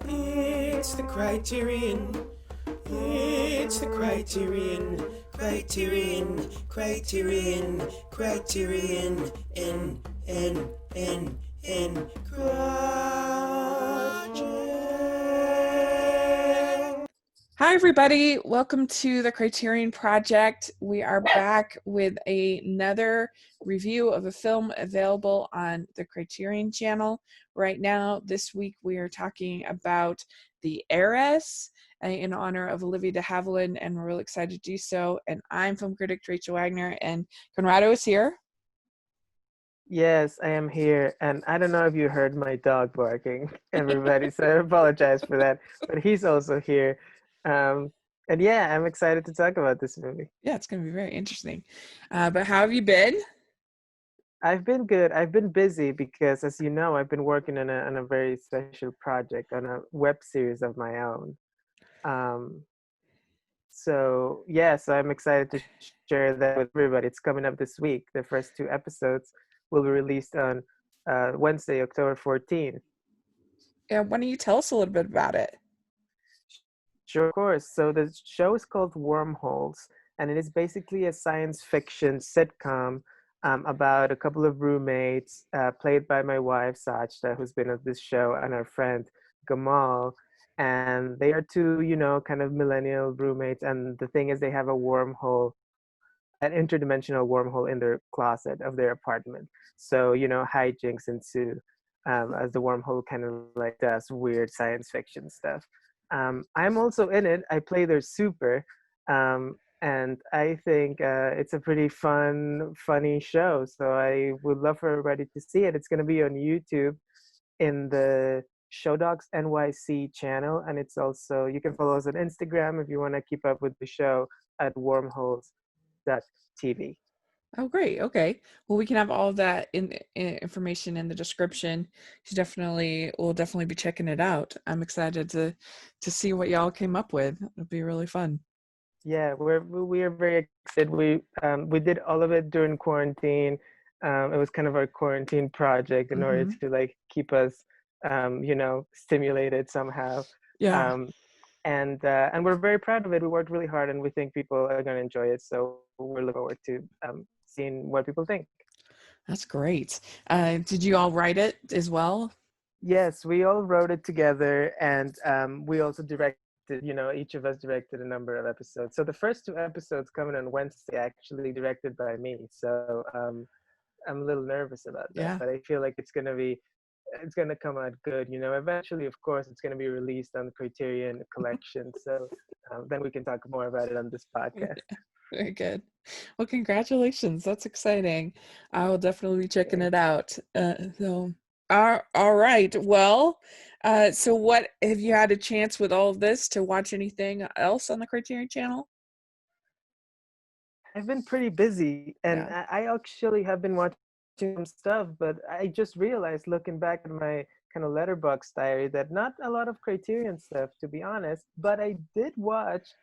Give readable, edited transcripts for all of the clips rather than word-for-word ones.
It's the Criterion. It's the Criterion. Criterion. Project. Hi, everybody. Welcome to the Criterion Project. We are back with another review of a film available on the Criterion channel. Right now, this week, we are talking about the Heiress in honor of Olivia De Haviland, and we're really excited to do so. And I'm film critic Rache Wagner, and Conrado is here. Yes, I am here, and I don't know if you heard my dog barking, everybody, so I apologize for that, but he's also here. And yeah, I'm excited to talk about this movie. Yeah, it's going to be very interesting. But how have you been? I've been good. I've been busy because, as you know, I've been working on a very special project, on a web series of my own. Um, so I'm excited to share that with everybody. It's coming up this week. The first two episodes will be released on Wednesday, October 14th. And why don't you tell us a little bit about it? Sure, of course. So the show is called Wormholes, and it is basically a science fiction sitcom about a couple of roommates, played by my wife, Sajda, who's been on this show, and our friend, Gamal. And they are two, kind of millennial roommates. And the thing is, they have a wormhole, an interdimensional wormhole in their closet of their apartment. So, hijinks ensue as the wormhole kind of like does weird science fiction stuff. I'm also in it. I play their super, and I think it's a pretty funny show. So I would love for everybody to see it. It's going to be on YouTube in the Show Docs NYC channel, and it's also, you can follow us on Instagram if you want to keep up with the show at wormholes.tv. Oh, great. Okay. Well, we can have all of that information in the description. We'll definitely be checking it out. I'm excited to see what y'all came up with. It'll be really fun. Yeah, we are very excited. We did all of it during quarantine. It was kind of our quarantine project in order to like keep us, stimulated somehow. Yeah. And we're very proud of it. We worked really hard, and we think people are going to enjoy it. So we're looking forward to seeing what people think. That's great. Did you all write it as well? Yes, we all wrote it together, and we also directed. Each of us directed a number of episodes. So the first two episodes coming on Wednesday, actually directed by me. So I'm a little nervous about that, Yeah. but I feel like it's gonna come out good. Eventually, of course, it's gonna be released on the Criterion collection. So then we can talk more about it on this podcast. Yeah. Very good. Well, congratulations. That's exciting. I will definitely be checking it out. All right. Well, so what have you had a chance with all of this to watch anything else on the Criterion channel? I've been pretty busy, and Yeah. I actually have been watching some stuff, but I just realized, looking back at my kind of letterbox diary, that not a lot of Criterion stuff, to be honest. But I did watch.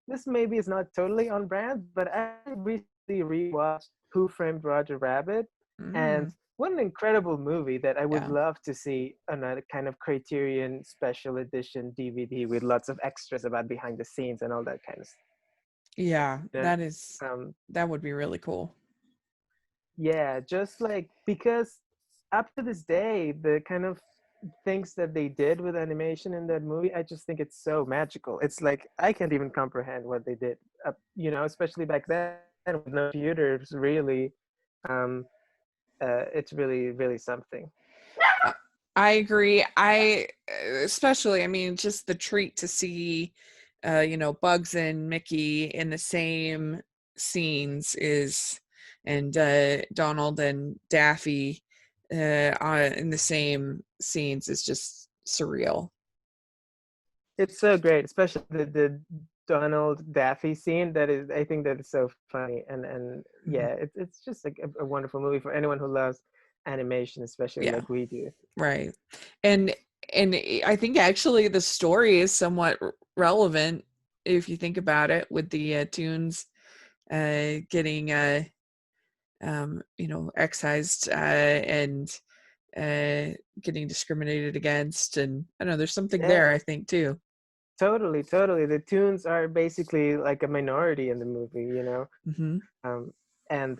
This maybe is not totally on brand, but I recently rewatched Who Framed Roger Rabbit, and what an incredible movie that I would Yeah. love to see on a kind of Criterion special edition DVD with lots of extras about behind the scenes and all that kind of stuff. Yeah, Um, that would be really cool. yeah, just like, because up to this day, the kind of things that they did with animation in that movie, I just think it's so magical. It's like I can't even comprehend what they did, especially back then with no computers, really. It's really, really something. I agree. Especially, I mean, just the treat to see, Bugs and Mickey in the same scenes and Donald and Daffy in the same scenes is just surreal. It's so great, especially the Donald Daffy scene. I think that is so funny, and yeah, it's just like a wonderful movie for anyone who loves animation, especially Yeah, like we do. right. And I think actually the story is somewhat relevant if you think about it, with the tunes getting excised and getting discriminated against, and I don't know, there's something there, Yeah, I think, too. totally, totally. The tunes are basically like a minority in the movie, Hmm. um, and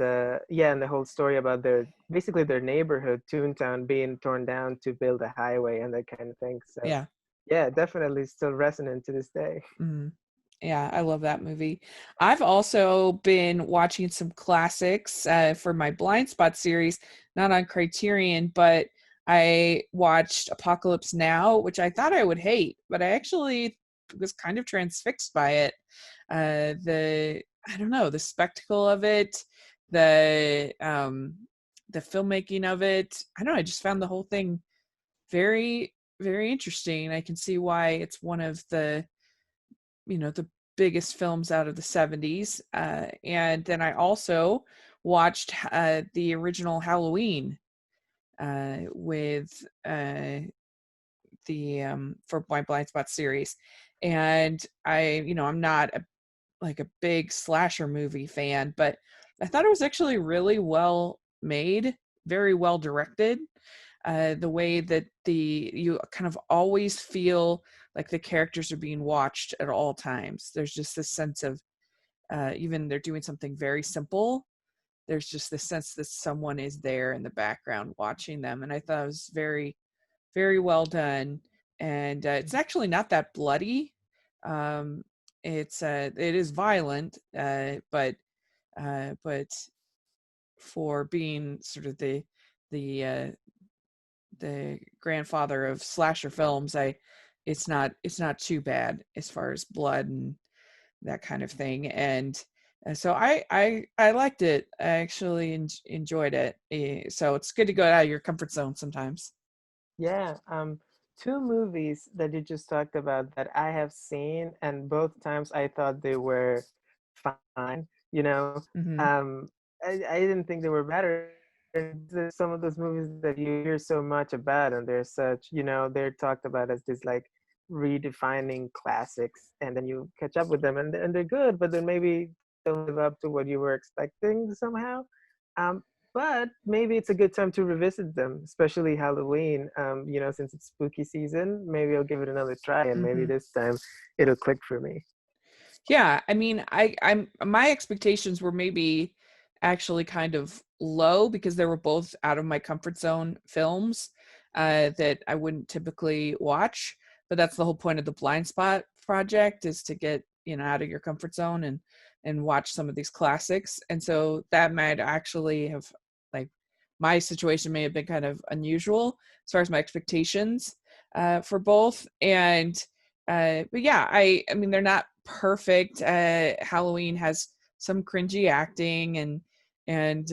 yeah, and the whole story about their basically their neighborhood, Toontown, being torn down to build a highway and that kind of thing. So Yeah. yeah, definitely still resonant to this day. Mhm. Yeah, I love that movie. I've also been watching some classics for my Blind Spot series, not on Criterion, but I watched Apocalypse Now, which I thought I would hate, but I actually was kind of transfixed by it. I don't know, the spectacle of it, the um, the filmmaking of it. I don't know, I just found the whole thing very, very interesting. I can see why it's one of the biggest films out of the 70s. And then I also watched the original Halloween with the for my Blind Spot series. And I'm not like a big slasher movie fan, but I thought it was actually really well made, very well directed. The way that you kind of always feel like the characters are being watched at all times. There's just this sense of even they're doing something very simple. There's just this sense that someone is there in the background watching them, and I thought it was very, very well done. And it's actually not that bloody. Um, it is violent, but for being sort of the the grandfather of slasher films, it's not too bad as far as blood and that kind of thing. And so I liked it. I actually enjoyed it. So it's good to go out of your comfort zone sometimes. Yeah, two movies that you just talked about that I have seen, and both times I thought they were fine. Hmm. I didn't think they were better. And there's some of those movies that you hear so much about, and they're such, they're talked about as this like redefining classics, and then you catch up with them, and they're good, but then maybe don't live up to what you were expecting somehow. Um, but maybe it's a good time to revisit them, especially Halloween. Since it's spooky season, maybe I'll give it another try, and maybe Hmm. this time it'll click for me. Yeah, I mean, I'm my expectations were maybe actually kind of low because they were both out of my comfort zone films that I wouldn't typically watch. But that's the whole point of the Blind Spot project, is to get out of your comfort zone and watch some of these classics. And so that might actually have, like, my situation may have been kind of unusual as far as my expectations for both. And but yeah, I mean, they're not perfect. Halloween has some cringy acting, and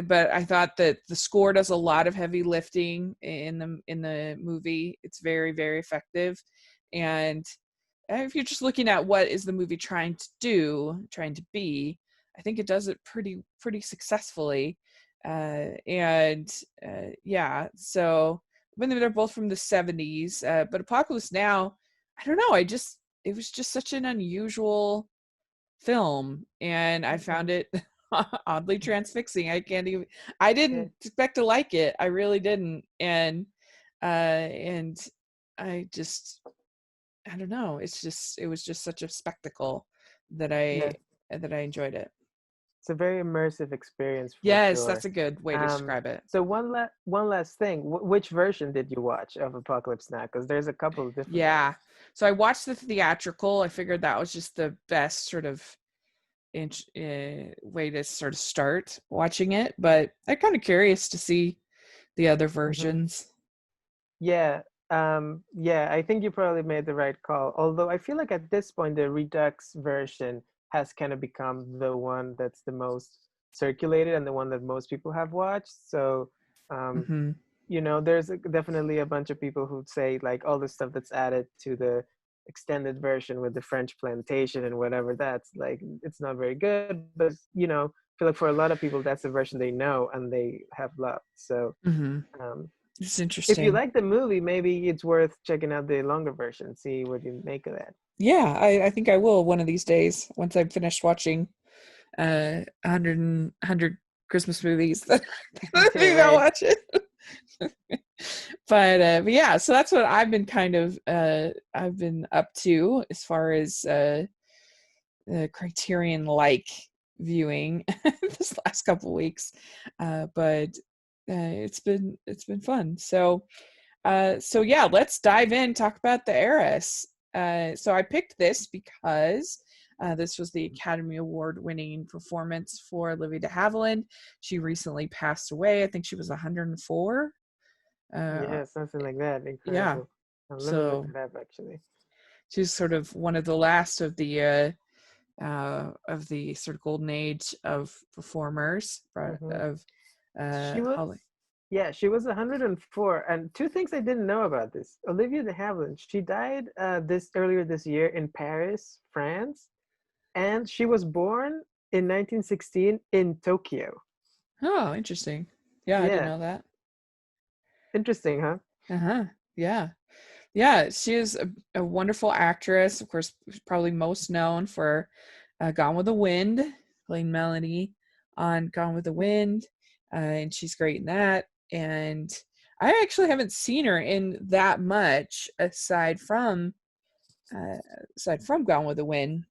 but I thought that the score does a lot of heavy lifting in the movie. It's very, very effective. And if you're just looking at what is the movie trying to do, trying to be, I think it does it pretty successfully. And yeah, so when they're both from the 70s, but Apocalypse Now, I don't know, it was just such an unusual film, and I found Mhm. it oddly transfixing. I Yeah, didn't expect to like it. I really didn't. And I just I don't know. It was just such a spectacle that yeah. I enjoyed it. It's a very immersive experience for Yes, that's sure. a good way to Um, describe it. so one last thing, which version did you watch of Apocalypse Now? Because there's a couple of different Yeah. ones. So I watched the theatrical. I figured that was just the best sort of way to sort of start watching it, but I'm kind of curious to see the other Mhm. versions. Yeah, yeah, I think you probably made the right call. Although I feel like at this point, the Redux version has kind of become the one that's the most circulated and the one that most people have watched. So, um, Hmm. there's definitely a bunch of people who'd say like all the stuff that's added to the extended version with the French plantation and whatever, that's like, it's not very good. But, I feel like for a lot of people, that's the version they know and they have loved. So, Hmm. um, It's if you interesting. like the movie, maybe it's worth checking out the longer version, see what you make of that. Yeah, I think I will one of these days once I've finished watching 100 Christmas movies. I think Yeah, I'll right. watch it. But yeah, so that's what I've been kind of I've been up to as far as Criterion like viewing this last couple weeks. But it's been fun. So yeah, let's dive in, talk about the Heiress. So I picked this because this was the Academy Award winning performance for Olivia De Haviland. She recently passed away. I think she was 104. Yeah, something like that. Yeah. Incredible. Let me look So it up actually. she's sort of one of the last of the sort of golden age of performers Hmm. of She was, Holly. yeah, she was 104. And two things I didn't know about this. Olivia de Havilland, she died this earlier this year in Paris, France, and she was born in 1916 in Tokyo. Oh, interesting. Yeah, I didn't Yeah, know that. interesting, huh? Uh-huh. Yeah. Yeah, she is a wonderful actress. Of course, probably most known for Gone with the Wind, playing Melanie on Gone with the Wind, and she's great in that. And I actually haven't seen her in that much uh, aside from Gone with the Wind.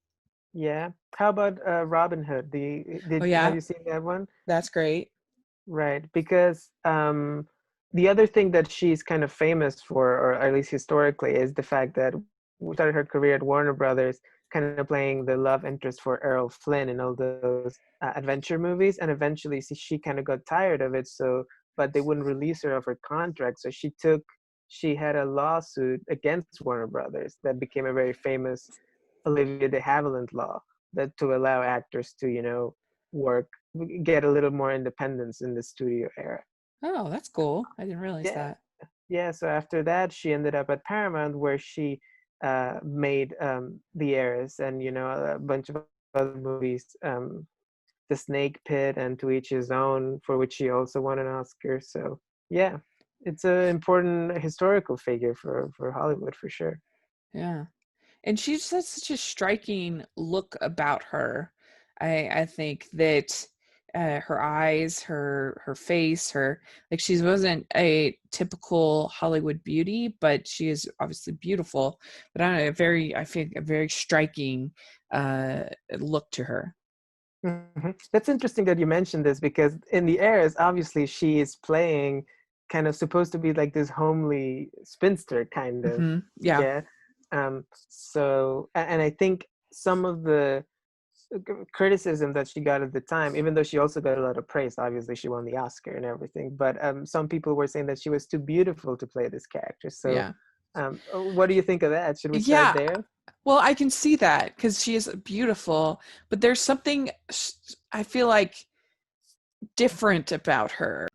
Yeah. How about Robin Hood? Oh Have yeah, you seen that one? that's great. Right, because the other thing that she's kind of famous for, or at least historically, is the fact that we started her career at Warner Brothers, kind of playing the love interest for Errol Flynn in all those adventure movies, and eventually she kind of got tired of it. So, but they wouldn't release her of her contract, so she had a lawsuit against Warner Brothers that became a very famous Olivia de Havilland law, that to allow actors to, work, get a little more independence in the studio era. Oh, that's cool. I didn't realize Yeah, that. yeah. So after that, she ended up at Paramount, where she made The Heiress and a bunch of other movies, The Snake Pit and To Each His Own, for which she also won an Oscar. So yeah, it's an important historical figure for Hollywood for sure. Yeah. And she just has such a striking look about her. I think that her eyes, her face, her like she wasn't a typical Hollywood beauty, but she is obviously beautiful. But I think a very striking look to her. That's interesting that you mentioned this, because in The Heirs, obviously she is playing kind of supposed to be like this homely spinster kind of, Yeah, yeah. And I think some of the criticism that she got at the time, even though she also got a lot of praise, obviously she won the Oscar and everything, but some people were saying that she was too beautiful to play this character. So, yeah, what do you think of that? Should we start yeah. there? Well, I can see that because she is beautiful, but there's something I feel like different about her.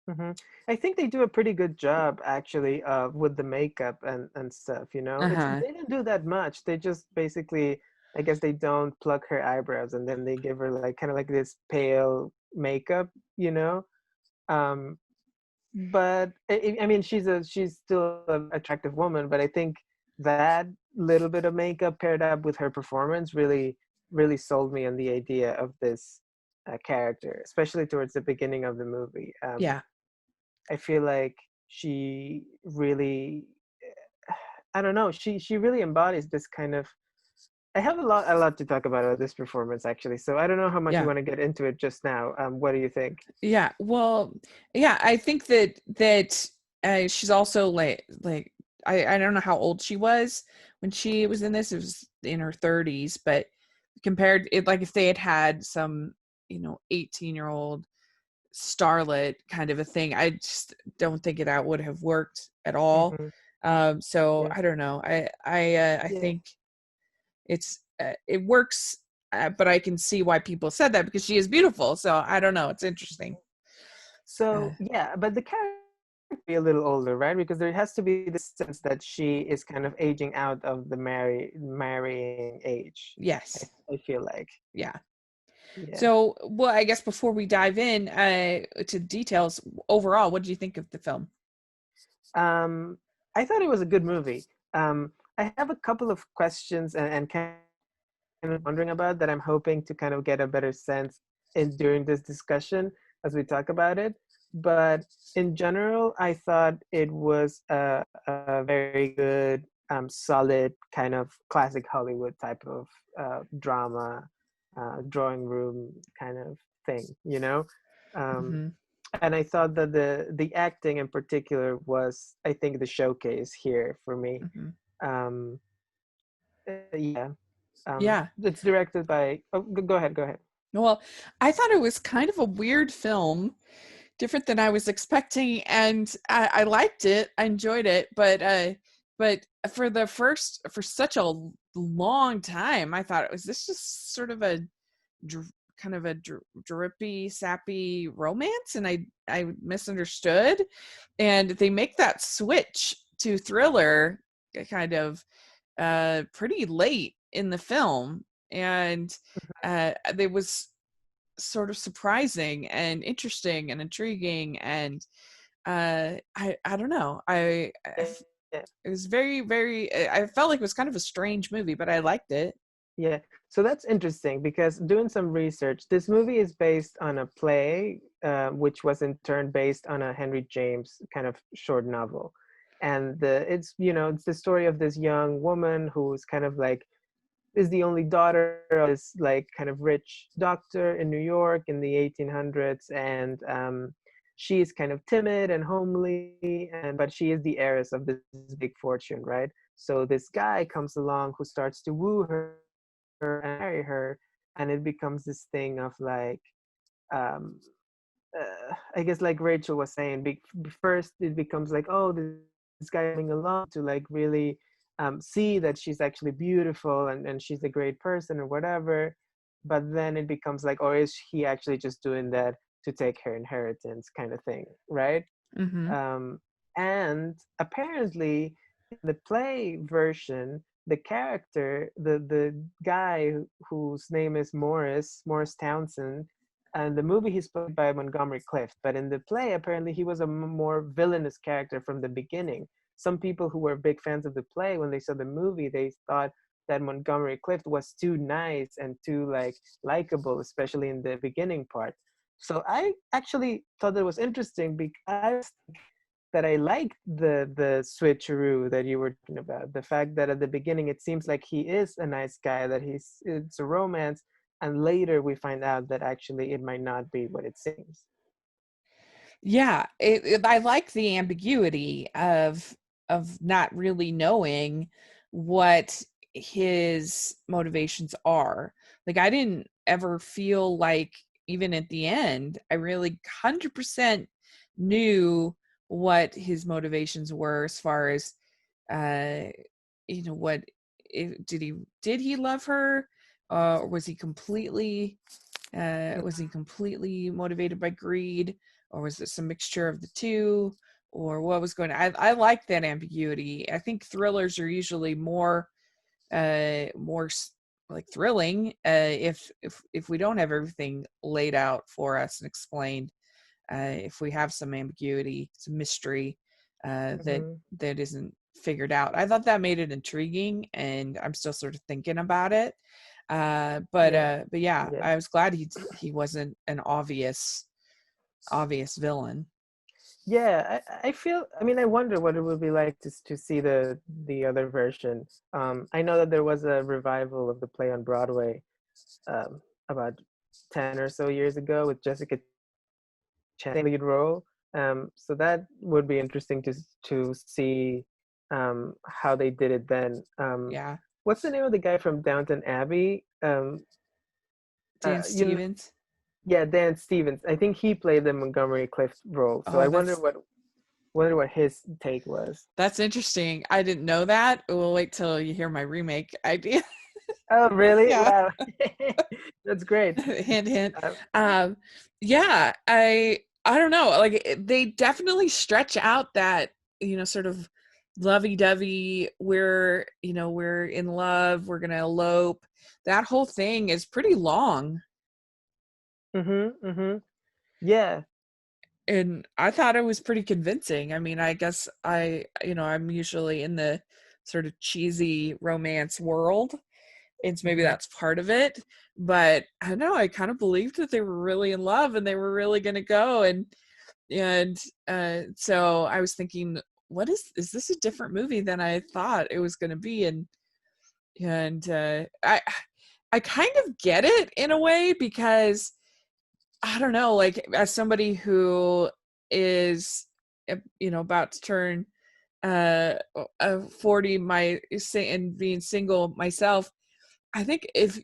Hmm. I think they do a pretty good job actually with the makeup and stuff. Uh-huh. They don't do that much. They just basically, I guess, they don't pluck her eyebrows, and then they give her like kind of like this pale makeup. You know, um, but I mean, she's still an attractive woman. But I think that little bit of makeup paired up with her performance really sold me on the idea of this character, especially towards the beginning of the movie. Yeah. I feel like she really, I don't know, she really embodies this kind of. I have a lot to talk about this performance actually. So I don't know how much you Yeah. want to get into it just now. What do you think? Yeah. Well, yeah, I think that she's also like I don't know how old she was when she was in this. It was in her 30s, but compared it like if they had some, 18-year-old starlet kind of a thing, I just don't think that would have worked at all. Hmm. So Yeah, I don't know. I yeah. think it works, but I can see why people said that because she is beautiful. So I don't know. It's interesting. Uh, So yeah, but the character be a little older, right? Because there has to be this sense that she is kind of aging out of the marrying age. I, yes. I feel like, Yeah. yeah. So, well, I guess before we dive in to details, overall, what did you think of the film? Um, I thought it was a good movie. I have a couple of questions and kind of wondering about that I'm hoping to kind of get a better sense in during this discussion as we talk about it. but in general, I thought it was a very good, solid kind of classic Hollywood type of drama, drawing room kind of thing, you know. Um, Mm-hmm. and I thought that the acting in particular was, I think, the showcase here for me. Mm-hmm. Um, yeah, Yeah. it's directed by. Oh, go ahead, go ahead. Well, I thought it was kind of a weird film, different than I was expecting, and I liked it. I enjoyed it, but for such a long time, I thought it was this just sort of a kind of a drippy, sappy romance, and I misunderstood, and they make that switch to thriller kind of pretty late in the film, and it was sort of surprising and interesting and intriguing, and I don't know, Yeah. it was very, I felt like it was kind of a strange movie, but I liked it. Yeah, so that's interesting because doing some research, this movie is based on a play, which was in turn based on a Henry James kind of short novel, and it's it's the story of this young woman who's kind of like is the only daughter of this like kind of rich doctor in New York in the 1800s, and she is kind of timid and homely, and but she is the heiress of this big fortune, right? So this guy comes along who starts to woo her and marry her, and it becomes this thing of like um I guess like Rachel was saying, first it becomes like, oh, this guy coming along to like really see that she's actually beautiful and she's a great person or whatever, but then it becomes like, or is he actually just doing that to take her inheritance kind of thing, right? Mm-hmm. um, and apparently, in the play version, the character, the guy whose name is Morris Townsend, and the movie he's played by Montgomery Clift. But in the play, apparently, he was a more villainous character from the beginning. Some people who were big fans of the play, when they saw the movie, they thought that Montgomery Clift was too nice and too like likable, especially in the beginning part. So I actually thought that was interesting because that I liked the switcheroo that you were talking about. The fact that at the beginning it seems like he is a nice guy, that it's a romance, and later we find out that actually it might not be what it seems. Yeah, I like the ambiguity of not really knowing what his motivations are. Like I didn't ever feel like even at the end I really 100% knew what his motivations were as far as uh what did he love her, or was he completely motivated by greed, or was it some mixture of the two, or what was going on? I like that ambiguity. I think thrillers are usually more like thrilling if we don't have everything laid out for us and explained. If we have some ambiguity, some mystery that Mm-hmm. isn't figured out. I thought that made it intriguing, and I'm still sort of thinking about it. Yeah, But yeah, yeah, I was glad he wasn't an obvious villain. yeah. I feel. I mean, I wonder what it would be like to see the other version. I know that there was a revival of the play on Broadway about 10 or so years ago with Jessica Chan lead role. So that would be interesting to see how they did it then. Yeah, What's the name of the guy from Downton Abbey? Dan You know, Stevens. yeah, Dan Stevens. I think he played the Montgomery Clift role. So Oh, I wonder what his take was. that's interesting. I didn't know that. We'll wait till you hear my remake idea. Oh, really? Yeah. Wow, that's great. Hint, hint. Uh, Um, yeah, I don't know. Like they definitely stretch out that sort of lovey-dovey. We're in love. We're gonna elope. That whole thing is pretty long, mm-hmm. Yeah, and I thought it was pretty convincing. I mean, I guess I'm usually in the sort of cheesy romance world, and so maybe mm-hmm. that's part of it, but I don't know, I kind of believed that they were really in love and they were really going to go, and And so I was thinking, is this a different movie than I thought it was going to be? And I kind of get it in a way, because I don't know, like, as somebody who is, about to turn 40, and being single myself, I think if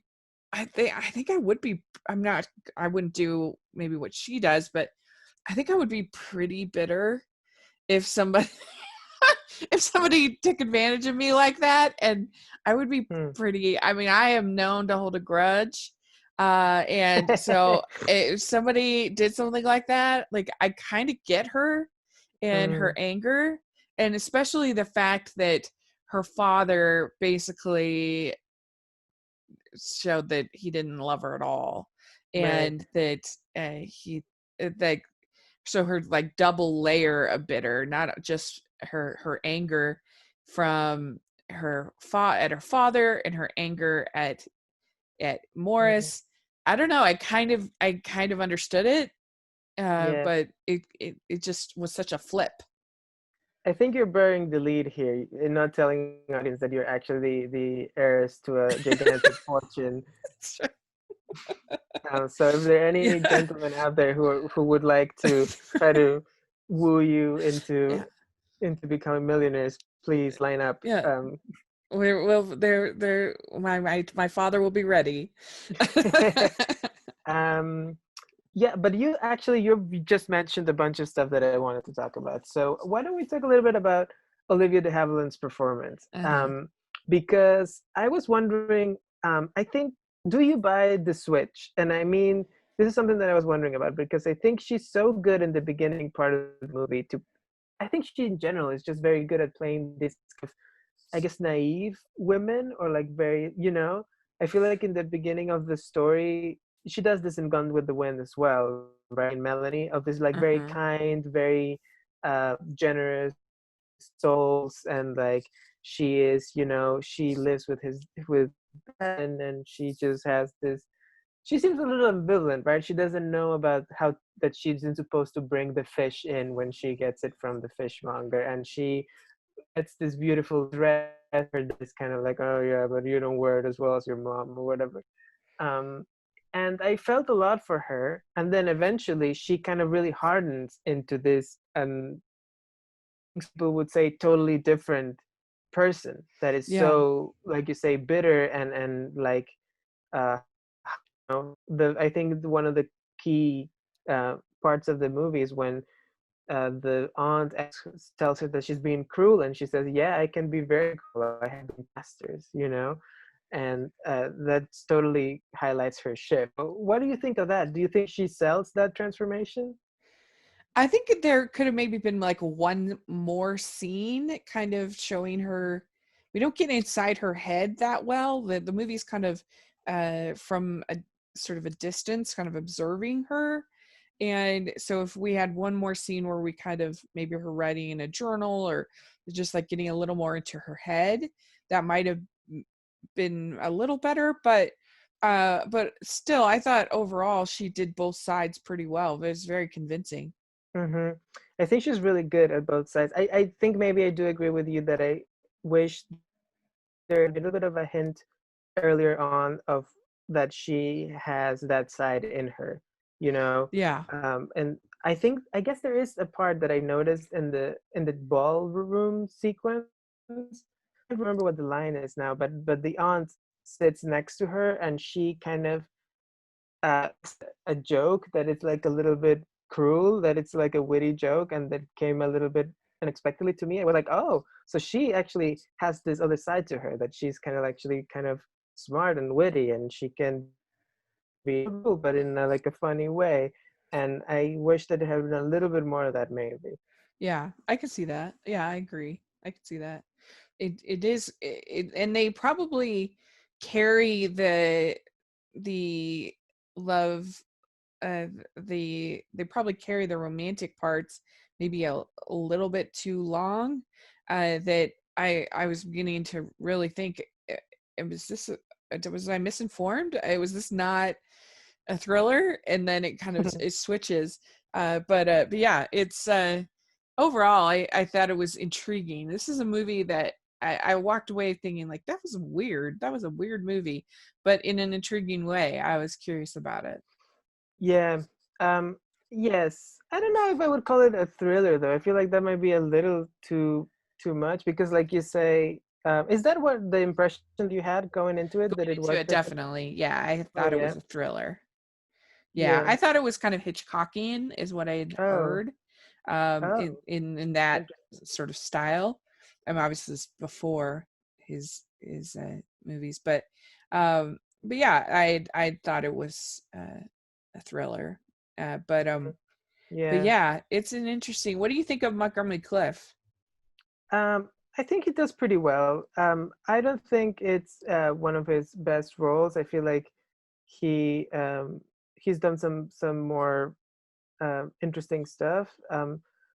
I think I would be, I wouldn't do maybe what she does, but I think I would be pretty bitter if somebody if somebody took advantage of me like that. And I would be Hmm. pretty, I mean, I am known to hold a grudge. And so if somebody did something like that, like, I kind of get her and her Mm, anger, and especially the fact that her father basically showed that he didn't love her at all, right. and that he like, so her, like, double layer of bitter, not just her anger from at her father, and her anger at Mhm. Morris. I don't know, I kind of understood it, Yeah. but it just was such a flip. I think you're burying the lead here in not telling the audience that you're actually the heiress to a gigantic fortune. So if there are any Yeah. gentlemen out there who would like to try to woo you Yeah. into becoming millionaires, please line up. Yeah. They're my father will be ready. um, yeah, but you just mentioned a bunch of stuff that I wanted to talk about. So why don't we talk a little bit about Olivia De Havilland's performance? Uh-huh. Because I was wondering, I think, do you buy the switch? And I mean, this is something that I was wondering about because I think she's so good in the beginning part of the movie. I think she in general is just very good at playing this, I guess, naive women, or like very, I feel like in the beginning of the story, she does this in Gone with the Wind as well, right? In Melanie, of this like very Uh-huh. kind, very generous souls, and like she lives with Ben, and she just has this. She seems a little ambivalent, right? She doesn't know about how that she isn't supposed to bring the fish in when she gets it from the fishmonger, and she gets this beautiful dress for this kind of like, oh yeah, but you don't wear it as well as your mom or whatever. Um, and I felt a lot for her. And then eventually she kind of really hardens into this, people would say, totally different person that is Yeah. so, like you say, bitter and like, uh, I think one of the key parts of the movie is when the aunt tells her that she's being cruel, and she says, "Yeah, I can be very cruel. I have been masters, and that totally highlights her shift. What do you think of that? Do you think she sells that transformation? I think there could have maybe been like one more scene kind of showing her. We don't get inside her head that well. The movie's kind of from a sort of a distance, kind of observing her. And so if we had one more scene where we kind of, maybe her writing in a journal, or just like getting a little more into her head, that might have been a little better. But still, I thought overall she did both sides pretty well. It was very convincing. hmm I think she's really good at both sides. I think maybe I do agree with you that I wish there had been a little bit of a hint earlier on of that she has that side in her, you know. Yeah. And I guess there is a part that I noticed in the ballroom sequence. I can't remember what the line is now, but the aunt sits next to her, and she kind of a joke that it's like a little bit cruel, that it's like a witty joke, and that came a little bit unexpectedly to me. I was like, oh, so she actually has this other side to her, that she's kind of actually kind of smart and witty, and she can be cruel, but in like a funny way. And I wish that it had been a little bit more of that, maybe. Yeah, I can see that. Yeah, I agree. I can see that. It is and they probably carry the love, they probably carry the romantic parts maybe a little bit too long, that I was beginning to really think, was this was I misinformed? Was this not a thriller? And then it kind of it switches. But yeah, it's overall, I thought it was intriguing. This is a movie that I walked away thinking like that was weird. That was a weird movie, but in an intriguing way. I was curious about it. Yeah. Um, yes. I don't know if I would call it a thriller though. I feel like that might be a little too much because, like you say, is that what the impression you had going into it, that Going it into was it, like? definitely. Yeah, I Oh thought it yeah. was a thriller. Yeah, Yeah. I thought it was kind of Hitchcockian, is what I had Oh. heard, Oh. in that Interesting. sort of style. I mean, obviously, this is before his movies, but yeah, I thought it was a thriller. Uh, but um, but Yeah. yeah, it's an interesting. What do you think of Montgomery Cliff? I think he does pretty well. I don't think it's one of his best roles. I feel like he he's done some more interesting stuff.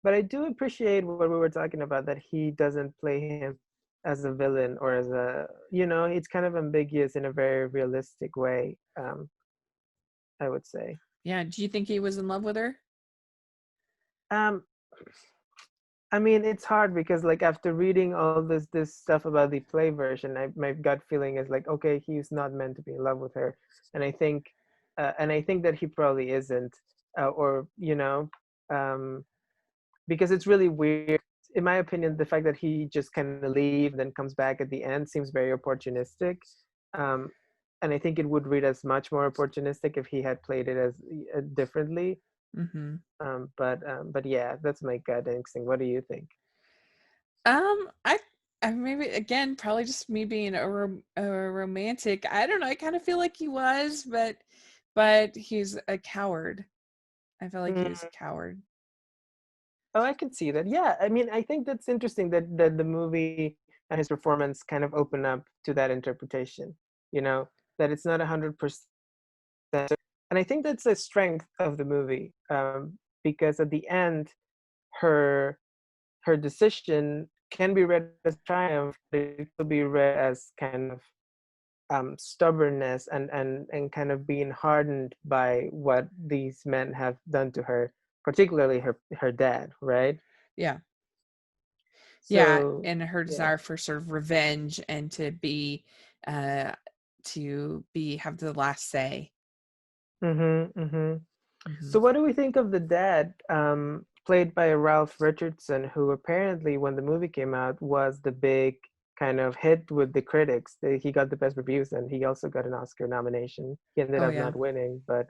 But I do appreciate what we were talking about, that he doesn't play him as a villain or as a, it's kind of ambiguous in a very realistic way, I would say. Yeah, do you think he was in love with her? Um, I mean, it's hard because like after reading all this stuff about the play version, my gut feeling is like, okay, he's not meant to be in love with her, and I think that he probably isn't, or um, because it's really weird. In my opinion, the fact that he just kind of leave and then comes back at the end seems very opportunistic, um, and I think it would read as much more opportunistic if he had played it as differently. Mm-hmm. But yeah, that's my gut instinct. What do you think? I maybe again probably just me being a romantic. I don't know. I kind of feel like he was, but he's a coward. I feel like he was a coward. Oh, I can see that. Yeah, I mean, I think that's interesting that the movie and his performance kind of open up to that interpretation. You know, that it's not 100%, and I think that's a strength of the movie, because at the end, her her decision can be read as triumph, but it could be read as kind of stubbornness and kind of being hardened by what these men have done to her, particularly her dad, right? Yeah, yeah, So and her yeah. desire for sort of revenge and uh, to be have the last say. Mm-hmm. Hmm. So what do we think of the dad, played by Ralph Richardson, who apparently when the movie came out was the big kind of hit with the critics. He got the best reviews and he also got an Oscar nomination. He ended Oh up yeah. not winning, but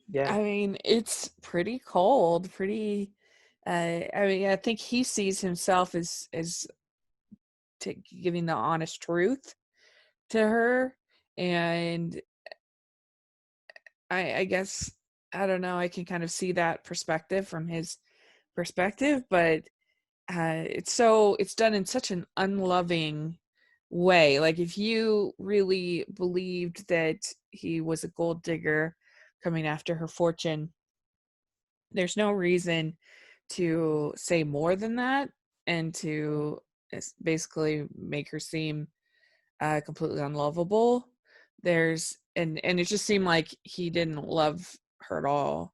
yeah. I mean, it's pretty cold, pretty. I mean, I think he sees himself as giving the honest truth to her, and I guess I don't know. I can kind of see that perspective from his perspective, but it's done in such an unloving way. Like if you really believed that he was a gold digger coming after her fortune, there's no reason to say more than that and to basically make her seem completely unlovable. And it just seemed like he didn't love her at all.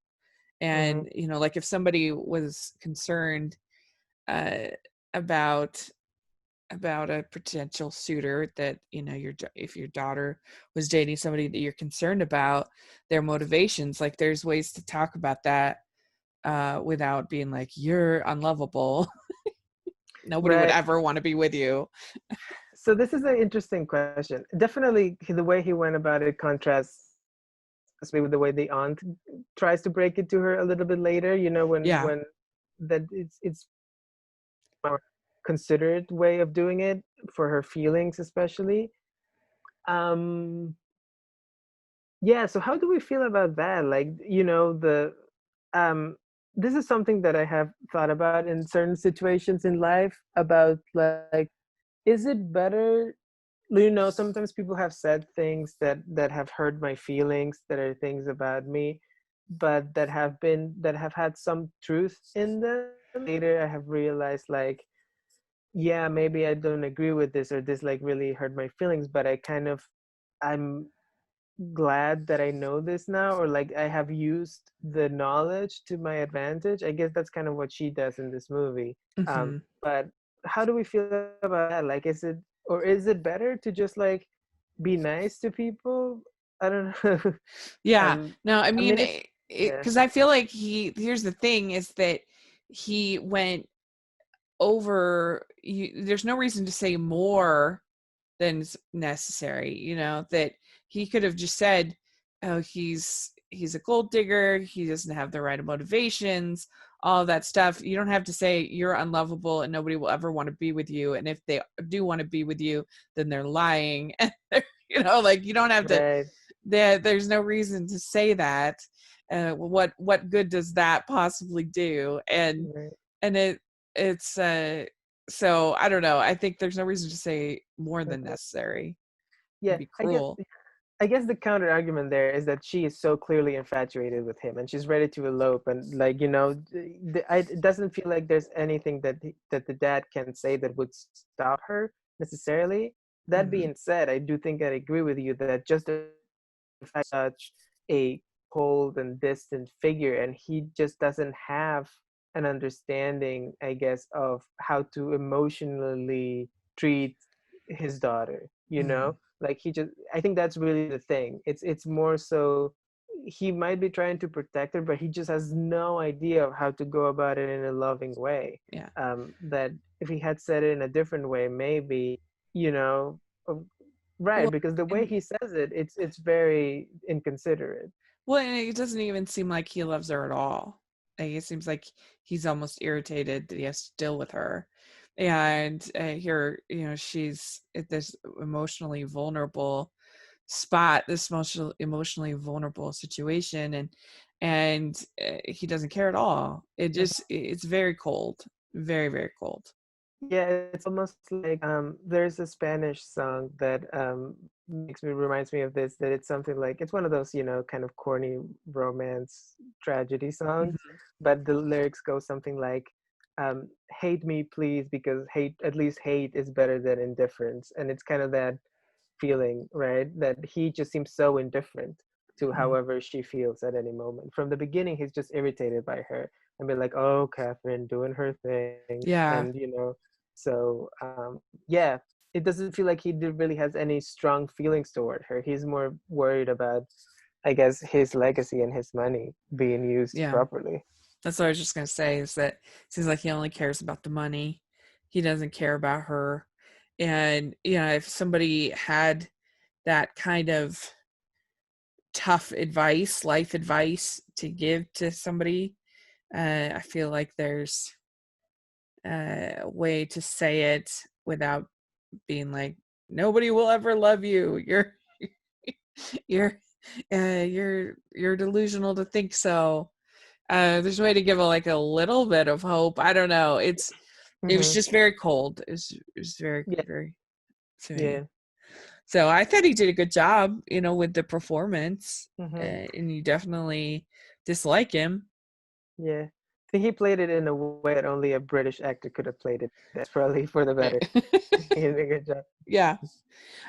Mm-hmm. And like if somebody was concerned uh, about a potential suitor that if your daughter was dating somebody that you're concerned about their motivations, like there's ways to talk about that without being like you're unlovable. Nobody would Right. ever want to be with you. So this is an interesting question. Definitely, the way he went about it contrasts with the way the aunt tries to break it to her a little bit later. You know, Yeah. when that it's more considerate way of doing it for her feelings, especially. Um, yeah. So how do we feel about that? Like, um, this is something that I have thought about in certain situations in life about like, is it better, sometimes people have said things that have hurt my feelings, that are things about me, but that have had some truth in them. Later I have realized like, yeah, maybe I don't agree with this, or this like really hurt my feelings, but I'm glad that I know this now, or like I have used the knowledge to my advantage. I guess that's kind of what she does in this movie. Hmm. But how do we feel about that? Like, is it better to just like be nice to people? I don't know. Yeah. um, No, I I mean, mean, it's yeah, because I feel like here's the thing is that he went over, there's no reason to say more than necessary, that he could have just said, oh, he's a gold digger, he doesn't have the right motivations, all of that stuff. You don't have to say you're unlovable and nobody will ever want to be with you, and if they do want to be with you, then they're lying. Like, you don't have to, right, there's no reason to say that. What good does that possibly do? and right. and it's so I don't know, I think there's no reason to say more than Uh-huh. necessary. It'd Yeah, be I guess cruel. I guess the counter argument there is that she is so clearly infatuated with him, and she's ready to elope, and like it doesn't feel like there's anything that the dad can say that would stop her necessarily. That Hmm. being said, I do think I agree with you that just the fact such a cold and distant figure, and he just doesn't have an understanding, I guess, of how to emotionally treat his daughter. Hmm. Like I think that's really the thing. It's more so he might be trying to protect her, but he just has no idea of how to go about it in a loving way. Yeah. That if he had said it in a different way, maybe, you know uh, right, Well, because the way and he says it, it's very inconsiderate. and it doesn't even seem like he loves her at all. Like, it seems like he's almost irritated that he has to deal with her. And here, she's at this emotionally vulnerable spot, this emotionally vulnerable situation, and he doesn't care at all. It's very cold, very, very cold. Yeah, it's almost like there's a Spanish song that reminds me of this, that it's something like it's one of those, kind of corny romance tragedy songs, Mhm. but the lyrics go something like hate me please, because hate, at least hate is better than indifference. And it's kind of that feeling, right? That he just seems so indifferent to Mhm. however she feels at any moment. From the beginning, he's just irritated by her and be like, "Oh, Catherine doing her thing," Yeah. and so yeah, it doesn't feel like he really has any strong feelings toward her. He's more worried about, I guess, his legacy and his money being used Yeah. properly. That's what I was just gonna say, is that it seems like he only cares about the money. He doesn't care about her. And if somebody had that kind of tough advice, life advice to give to somebody, I feel like there's a way to say it without being like, nobody will ever love you. You're you're delusional to think so. There's a way to give a little bit of hope. I don't know. It was Hmm. just very cold. It was very, Yeah, very to me. yeah. So I thought he did a good job, with the performance. Hmm. And you definitely dislike him. Yeah. I think he played it in a way that only a British actor could have played it. That's probably for the better. He did a good job. Yeah.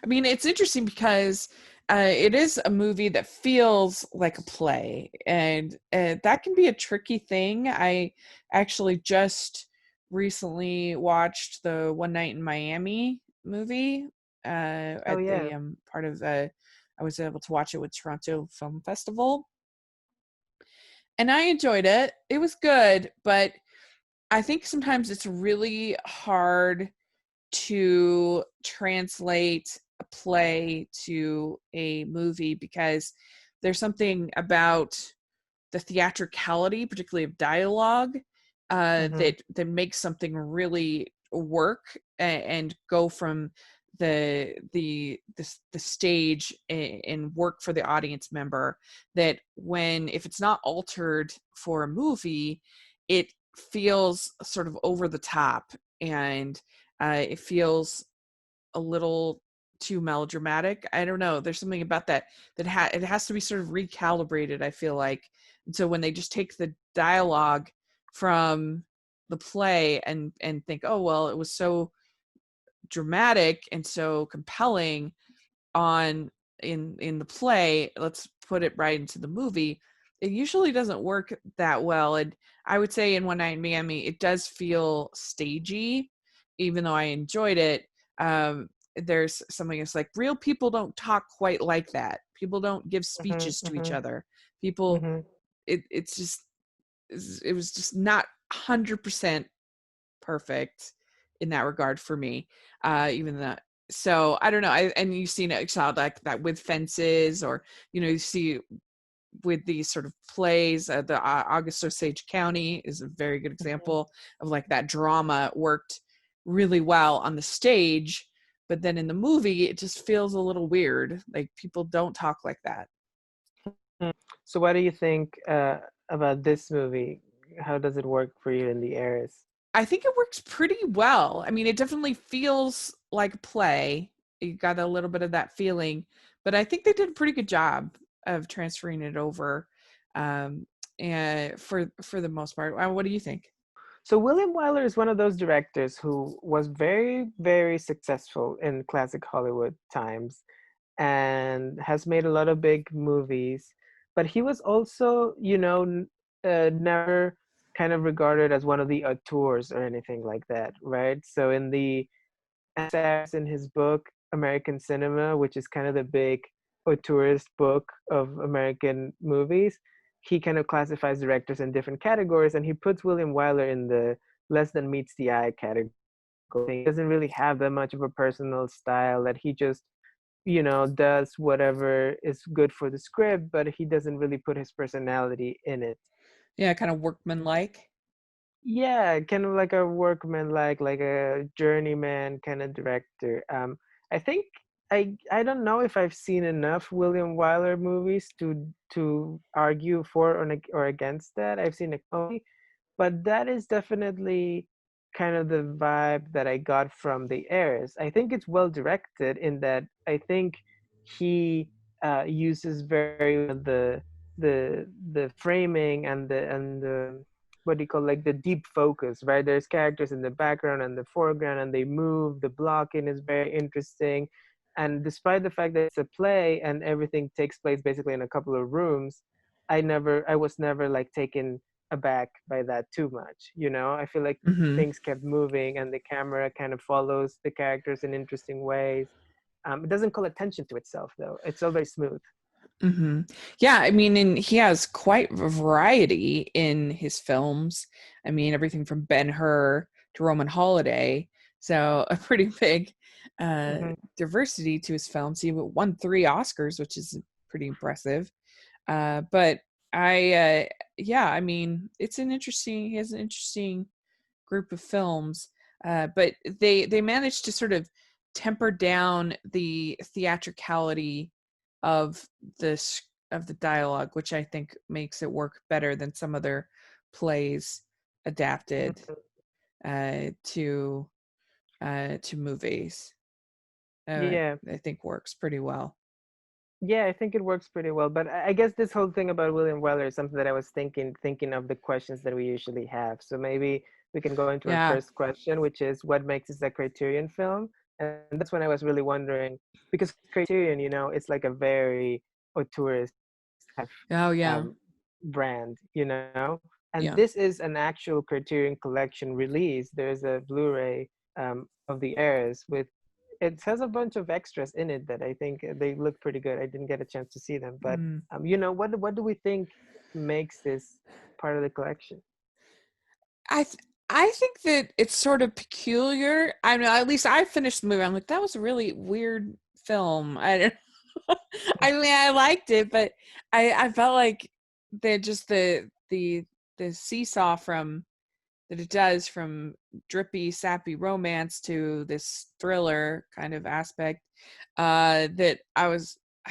I mean, it's interesting because it is a movie that feels like a play, and that can be a tricky thing. I actually just recently watched the One Night in Miami movie Oh at the yeah. part of I was able to watch it with Toronto Film Festival, and I enjoyed it. It was good, but I think sometimes it's really hard to translate a play to a movie because there's something about the theatricality, particularly of dialogue, Hmm. that makes something really work and go from the stage and work for the audience member. That when, if it's not altered for a movie, it feels sort of over the top, and it feels a little too melodramatic. I don't know. There's something about that it has to be sort of recalibrated, I feel like. And so when they just take the dialogue from the play and think, oh well, it was so dramatic and so compelling on in the play, let's put it right into the movie, it usually doesn't work that well. And I would say in One Night in Miami, it does feel stagey, even though I enjoyed it. There's something that's like, real people don't talk quite like that. People don't give speeches to each other. People, Mm-hmm. it's just, it was just not 100% perfect in that regard for me. Even that, so I don't know. And you've seen it, saw like that with Fences, or you see with these sort of plays. The August Osage County is a very good example of like that drama worked really well on the stage, but then in the movie it just feels a little weird. Like people don't talk like that. So what do you think about this movie? How does it work for you in the Heiress? I think it works pretty well. I mean, it definitely feels like a play. You got a little bit of that feeling, but I think they did a pretty good job of transferring it over, and for the most part. What do you think? So William Wyler is one of those directors who was very, very successful in classic Hollywood times and has made a lot of big movies. But he was also, never kind of regarded as one of the auteurs or anything like that, right? So in the essays in his book American Cinema, which is kind of the big auteurist book of American movies, he kind of classifies directors in different categories, and he puts William Wyler in the less than meets the eye category. He doesn't really have that much of a personal style, that he just does whatever is good for the script, but he doesn't really put his personality in it. Yeah, kind of workmanlike. Yeah, kind of like a workman, like a journeyman kind of director. I think I don't know if I've seen enough William Wyler movies to argue for or against that. I've seen a couple, but that is definitely kind of the vibe that I got from the Heirs. I think it's well directed in that I think he uses very well the framing and the what do you call, like, the deep focus, right? There's characters in the background and the foreground, and they move. The blocking is very interesting, and despite the fact that it's a play and everything takes place basically in a couple of rooms, I was never like taken aback by that too much. I feel like Mm-hmm. things kept moving and the camera kind of follows the characters in interesting ways. It doesn't call attention to itself, though. It's all very smooth. Mm-hmm. Yeah, I mean, and he has quite a variety in his films. I mean, everything from Ben-Hur to Roman Holiday. So a pretty big uh, Hmm. diversity to his films. He won 3 Oscars, which is pretty impressive. But yeah, I mean, he has an interesting group of films. But they managed to sort of temper down the theatricality of this of the dialogue, which I think makes it work better than some other plays adapted to movies. Yeah. I think works pretty well. Yeah, I think it works pretty well. But I guess this whole thing about William Wyler is something that I was thinking of the questions that we usually have. So maybe we can go into our Yeah. first question, which is what makes this a Criterion film? And that's when I was really wondering, because Criterion, it's like a very auteurist kind Oh of yeah. brand, and Yeah. this is an actual Criterion Collection release. There's a Blu-ray of the Heirs with it has a bunch of extras in it that I think they look pretty good. I didn't get a chance to see them, but Mm. what do we think makes this part of the collection? I th- I think that it's sort of peculiar. I mean, at least I finished the movie. I'm like, that was a really weird film. I don't. I mean, I liked it, but I felt like the seesaw from that it does from drippy, sappy romance to this thriller kind of aspect, that I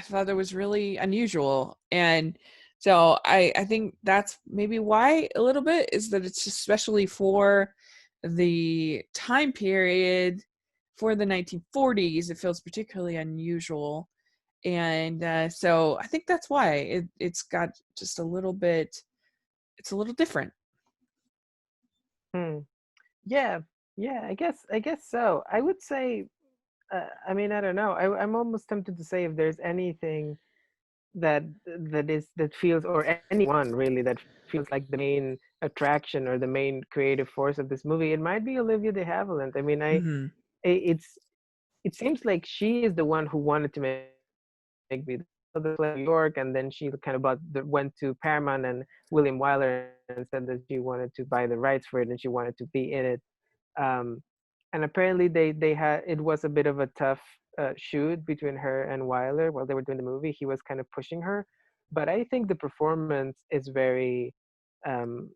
thought that was really unusual. And so I think that's maybe why a little bit is that it's especially for the time period, for the 1940s, it feels particularly unusual. And so I think that's why it's got just a little bit, it's a little different. Hmm. Yeah, yeah. I guess so. I would say I mean, I don't know. I'm almost tempted to say if there's anything that feels, or anyone really, that feels like the main attraction or the main creative force of this movie, it might be Olivia De Haviland. I mean, Hmm. it's it seems like she is the one who wanted to make me the play in New York, and then she kind of went to Paramount and William Wyler and said that she wanted to buy the rights for it and she wanted to be in it. Um, and apparently they had, it was a bit of a tough shoot between her and Wyler while they were doing the movie. He was kind of pushing her, but I think the performance is very um,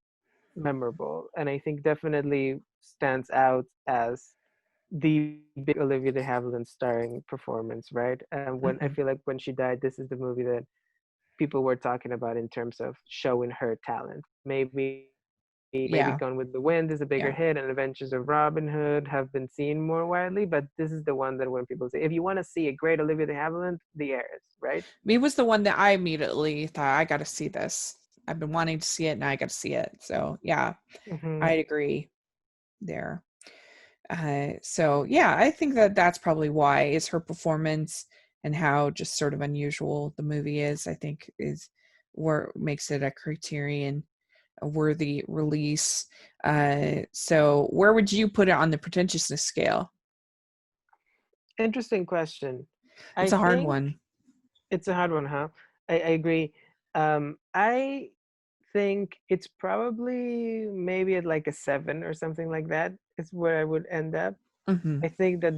memorable, and I think definitely stands out as the big Olivia de Havilland starring performance, right? When I Hmm. feel like when she died, this is the movie that people were talking about in terms of showing her talent. Maybe Yeah. Gone with the Wind is a bigger Yeah. hit, and Adventures of Robin Hood have been seen more widely, but this is the one that when people say, if you want to see a great Olivia de Havilland, The Heiress, right? Me was the one that I immediately thought I got to see this. I've been wanting to see it, and I got to see it. So yeah, Hmm. I'd agree there. So yeah, I think that that's probably why is her performance and how just sort of unusual the movie is. I think is where makes it a Criterion a worthy release. So where would you put it on the pretentiousness scale? Interesting question. It's I a hard think one. it's a hard one, huh? I agree. I think it's probably maybe at like a 7 or something like that is where I would end up. Hmm. I think that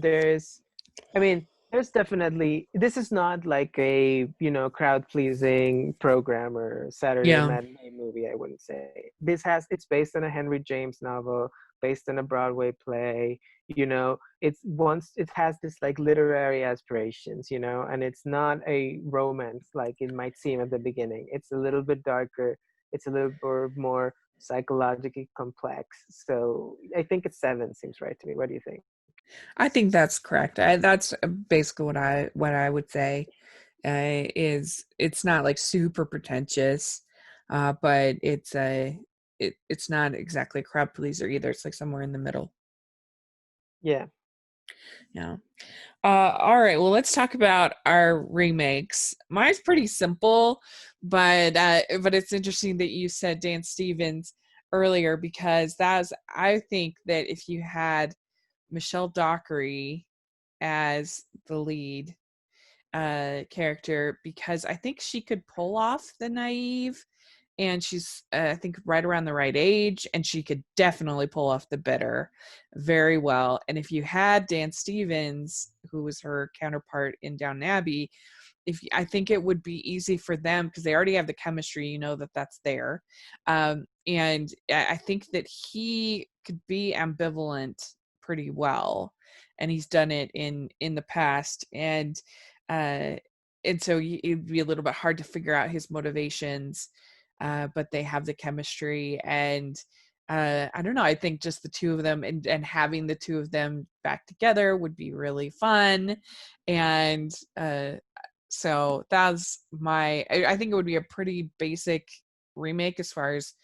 I mean, there's definitely, this is not like a, crowd pleasing program or Saturday Yeah. matinee movie, I wouldn't say. It's based on a Henry James novel, based on a Broadway play, it has this like literary aspirations, and it's not a romance like it might seem at the beginning. It's a little bit darker, it's a little bit more psychologically complex. So I think it's 7 seems right to me. What do you think? I think that's correct. That's basically what I would say. Is it's not like super pretentious, but it's not exactly a crowd pleaser either. It's like somewhere in the middle. Yeah. Yeah. All right. Well, let's talk about our remakes. Mine's pretty simple, but it's interesting that you said Dan Stevens earlier because I think that if you had Michelle Dockery as the lead character, because I think she could pull off the naive, and she's I think right around the right age, and she could definitely pull off the bitter very well. And if you had Dan Stevens, who was her counterpart in Downton Abbey, if I think it would be easy for them because they already have the chemistry, that that's there, and I think that he could be ambivalent pretty well, and he's done it in the past, uh, and so it'd be a little bit hard to figure out his motivations, but they have the chemistry, and I don't know. I think just the two of them and having the two of them back together would be really fun, and so that's I think it would be a pretty basic remake as far as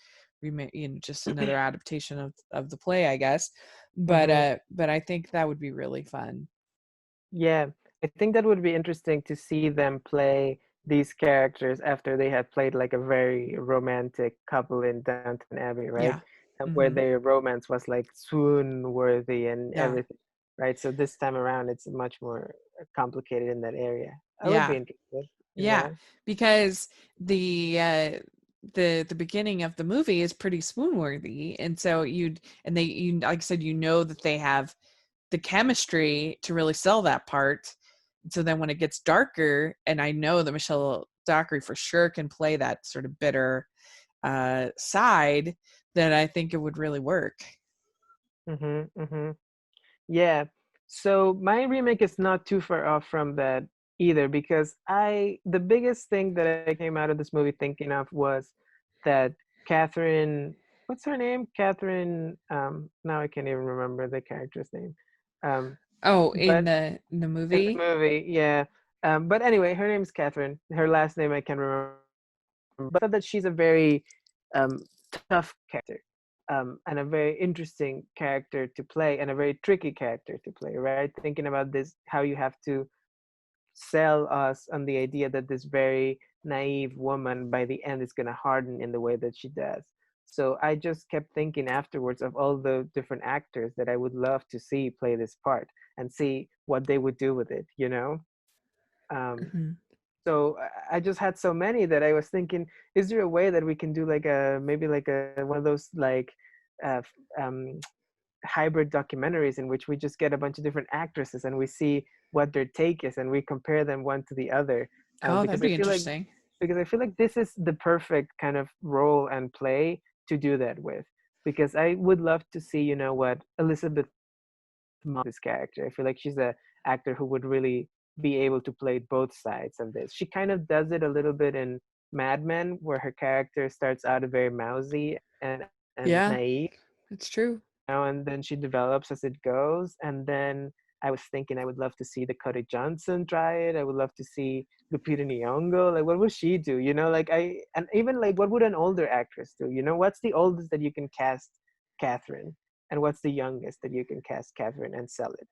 remake, just another adaptation of the play, I guess. But Hmm. but I think that would be really fun. Yeah, I think that would be interesting to see them play these characters after they had played like a very romantic couple in Downton Abbey, right? Yeah. And where Hmm. their romance was like swoon worthy and Yeah. everything, right? So this time around, it's much more complicated in that area. I would be Yeah. interested in Yeah. that. Because the beginning of the movie is pretty swoon worthy, and so you like I said, that they have the chemistry to really sell that part. So then when it gets darker, and I know that Michelle Dockery for sure can play that sort of bitter side, then I think it would really work. Mm-hmm, mm-hmm. Yeah. So my remake is not too far off from that either because the biggest thing that I came out of this movie thinking of was that Catherine, what's her name? Catherine, now I can't even remember the character's name. Um, Oh, but in the in the movie? movie, yeah. But anyway, her name is Catherine. Her last name I can't remember. But I thought that she's a very um, tough character. and a very interesting character to play and a very tricky character to play, right? Thinking about this, how you have to sell us on the idea that this very naive woman by the end is going to harden in the way that she does. So I just kept thinking afterwards of all the different actors that I would love to see play this part and see what they would do with it, you know? Um, Mhm. so I just had so many that I was thinking, is there a way that we can do like a maybe like a one of those like uh, f- um, hybrid documentaries in which we just get a bunch of different actresses and we see what their take is and we compare them one to the other, Oh, that'd because I be feel like interesting. this is the perfect kind of role and play to do that with, because I would love to see, you know, what Elizabeth this character. I feel like she's a actor who would really be able to play both sides of this. She kind of does it a little bit in Mad Men, where her character starts out very mousy and Yeah, naive, it's true. you know, and then she develops as it goes. And then I was thinking I would love to see Dakota Johnson try it. I would love to see Lupita Nyong'o. Like, what would she do? You know, like and even like, what would an older actress do? You know, what's the oldest that you can cast Catherine, and what's the youngest that you can cast Catherine and sell it?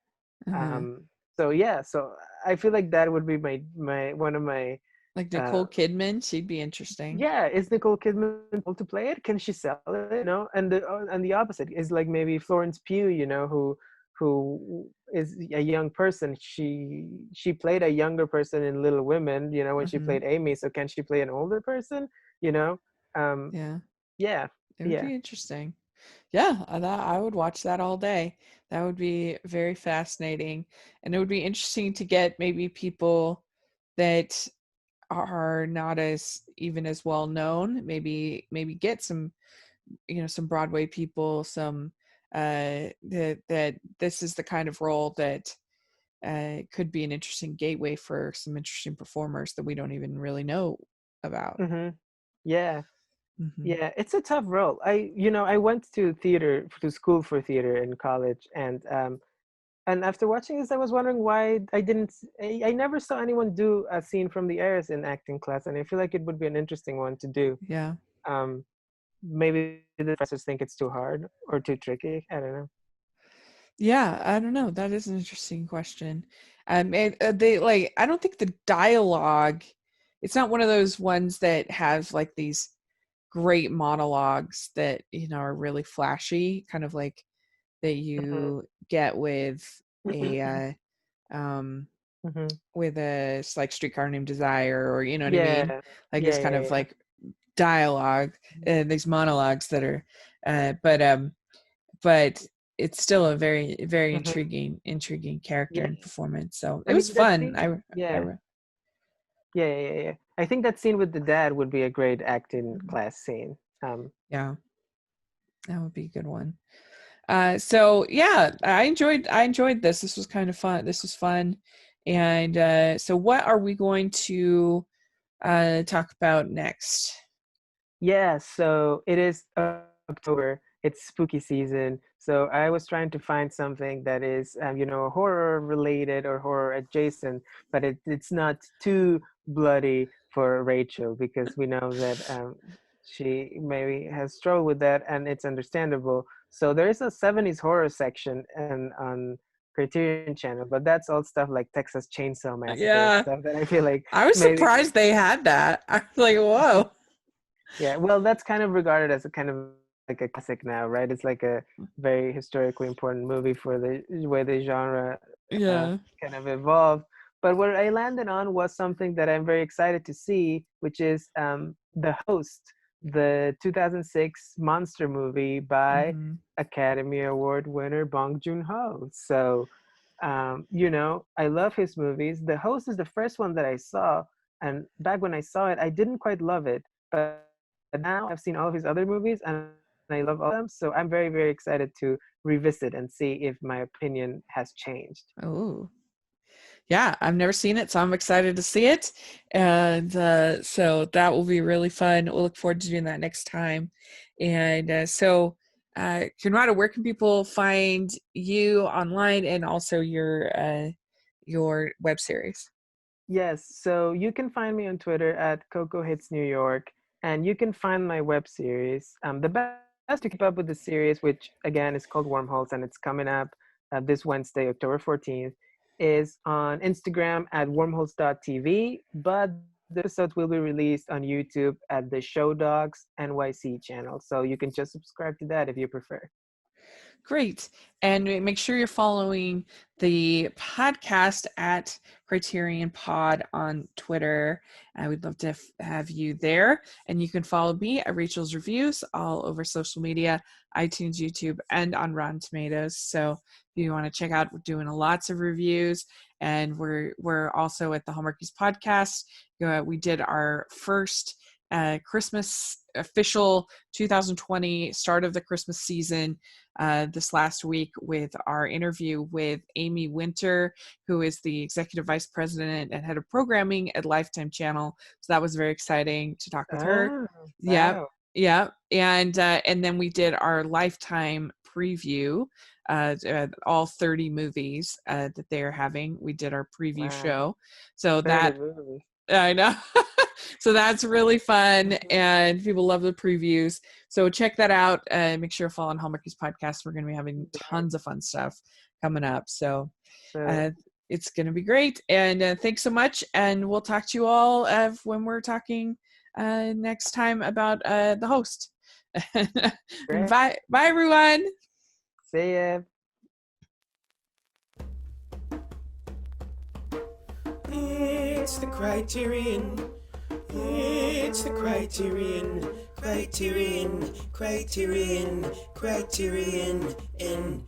Uh-huh. Um, so yeah, so I feel like that would be my one of my Like uh, Nicole Kidman, she'd be interesting. yeah, is Nicole Kidman able to play it? Can she sell it? You know, and the opposite is like maybe Florence Pugh, you know, who is a young person. She played a younger person in Little Women, you know, when she Hmm. played Amy. So can she play an older person? You know, um, Yeah, yeah, it would yeah. be interesting. Yeah, I would watch that all day. That would be very fascinating. And it would be interesting to get maybe people that are not as even as well known, maybe get some, some Broadway people, some that this is the kind of role that could be an interesting gateway for some interesting performers that we don't even really know about. Hmm. Yeah. Hmm. Yeah, it's a tough role. I went to theater to school for theater in college, and after watching this, I was wondering why I never saw anyone do a scene from the Heiress in acting class, and I feel like it would be an interesting one to do. Yeah. Um, Maybe the professors think it's too hard or too tricky. I don't know. Yeah, I don't know. That is an interesting question. And they like, I don't think the dialogue, it's not one of those ones that has like these great monologues that, are really flashy, kind of like that Hmm. you get with a, um, Hmm. with a like Streetcar Named Desire, or you know what I mean? Yeah, Like this yeah, kind yeah, of yeah. like dialogue, these monologues that are, uh, but um, but it's still a very very Hmm. intriguing character Yeah. and performance. So I it was mean that fun. scene. Yeah, yeah, yeah, yeah, yeah. I think that scene with the dad would be a great acting class scene. Yeah, that would be a good one. So yeah, I enjoyed this. This was kind of fun. This was fun. And so what are we going to talk about next? Yeah, so it is October. It's spooky season. So I was trying to find something that is, horror related or horror adjacent, but it's not too bloody for Rachel, because we know that she maybe has struggled with that, and it's understandable. So there is a 70s horror section and on Criterion channel, but that's all stuff like Texas Chainsaw Massacre, Yeah, stuff that I feel like I was maybe. surprised they had that. I was like, whoa. Yeah, well, that's kind of regarded as a kind of like a classic now, right? It's like a very historically important movie for the way the genre Yeah. kind of evolved. But what I landed on was something that I'm very excited to see, which is The Host, the 2006 monster movie by Hmm. Academy Award winner Bong Joon-ho. So, I love his movies. The Host is the first one that I saw, and back when I saw it, I didn't quite love it. But now I've seen all of his other movies and I love all of them. So I'm very, very excited to revisit and see if my opinion has changed. Oh, yeah, I've never seen it, so I'm excited to see it. And so that will be really fun. We'll look forward to doing that next time. And Conrado, where can people find you online and also your web series? Yes, so you can find me on Twitter at Coco Hits New York, and you can find my web series. The best As to keep up with the series, which again is called Wormholes, and it's coming up this Wednesday, October 14th, is on Instagram at wormholes.tv, but the episodes will be released on YouTube at the Show Dogs NYC channel. So you can just subscribe to that if you prefer. Great. And make sure you're following the podcast at Criterion Pod on Twitter. We'd love to have you there. And you can follow me at Rachel's Reviews all over social media, iTunes, YouTube, and on Rotten Tomatoes. So if you want to check out, we're doing lots of reviews. And we're also at the Hallmarkies podcast. We did our first Christmas official 2020 start of the Christmas season this last week with our interview with Amy Winter, who is the executive vice president and head of programming at Lifetime Channel. So that was very exciting to talk with her. Wow. Yeah. And then we did our Lifetime preview, all 30 movies that they're having. We did our preview show. So that, I know. So that's really fun, and people love the previews. So check that out. Make sure to follow on Hallmarkies podcast. We're going to be having tons of fun stuff coming up. So it's going to be great. And thanks so much. And we'll talk to you all when we're talking next time about the host. Bye, everyone. See ya. It's the Criterion. It's the Criterion, Criterion, Criterion, Criterion, Criterion.